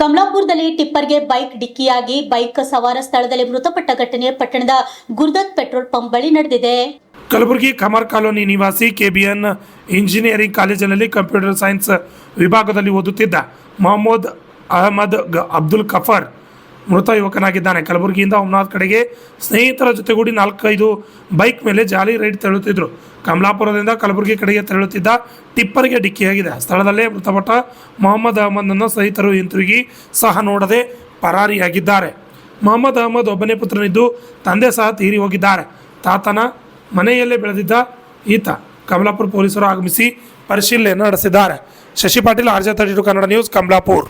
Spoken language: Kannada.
ಕಮಲಾಪುರದಲ್ಲಿ ಟಿಪ್ಪರ್ಗೆ ಬೈಕ್ ಡಿಕ್ಕಿಯಾಗಿ ಬೈಕ್ ಸವಾರ ಸ್ಥಳದಲ್ಲಿ ಮೃತಪಟ್ಟ ಘಟನೆ ಪಟ್ಟಣದ ಗುರುದತ್ ಪೆಟ್ರೋಲ್ ಪಂಪ್ ಬಳಿ ನಡೆದಿದೆ. ಕಲಬುರಗಿ ಖಮರ್ ಕಾಲೋನಿ ನಿವಾಸಿ ಕೆಬಿಎನ್ ಇಂಜಿನಿಯರಿಂಗ್ ಕಾಲೇಜಿನಲ್ಲಿ ಕಂಪ್ಯೂಟರ್ ಸೈನ್ಸ್ ವಿಭಾಗದಲ್ಲಿ ಓದುತ್ತಿದ್ದ ಮೊಹಮ್ಮದ್ ಅಹಮದ್ ಅಬ್ದುಲ್ ಕಫರ್ ಮೃತ ಯುವಕನಾಗಿದ್ದಾನೆ. ಕಲಬುರಗಿಯಿಂದ ಹುಮ್ನಾಬಾದ್ ಕಡೆಗೆ ಸ್ನೇಹಿತರ ಜೊತೆಗೂಡಿ 4-5 ಬೈಕ್ ಮೇಲೆ ಜಾಲಿ ರೈಡ್ ತೆರಳುತ್ತಿದ್ದರು. ಕಮಲಾಪುರದಿಂದ ಕಲಬುರಗಿ ಕಡೆಗೆ ತೆರಳುತ್ತಿದ್ದ ಟಿಪ್ಪರ್ಗೆ ಡಿಕ್ಕಿಯಾಗಿದೆ. ಸ್ಥಳದಲ್ಲೇ ಮೃತಪಟ್ಟ ಮೊಹಮ್ಮದ್ ಅಹಮದ್ನನ್ನು ಸ್ನೇಹಿತರು ಹಿಂತಿರುಗಿ ಸಹ ನೋಡದೆ ಪರಾರಿಯಾಗಿದ್ದಾರೆ. ಮೊಹಮ್ಮದ್ ಅಹಮದ್ ಒಬ್ಬನೇ ಪುತ್ರನಿದ್ದು ತಂದೆ ಸಹ ತೀರಿ ಹೋಗಿದ್ದಾರೆ. ತಾತನ ಮನೆಯಲ್ಲೇ ಬೆಳೆದಿದ್ದ ಈತ ಕಮಲಾಪುರ ಪೊಲೀಸರು ಆಗಮಿಸಿ ಪರಿಶೀಲನೆ ನಡೆಸಿದ್ದಾರೆ. Shashi Patil, RJ32 Kannada news, Kamalapura.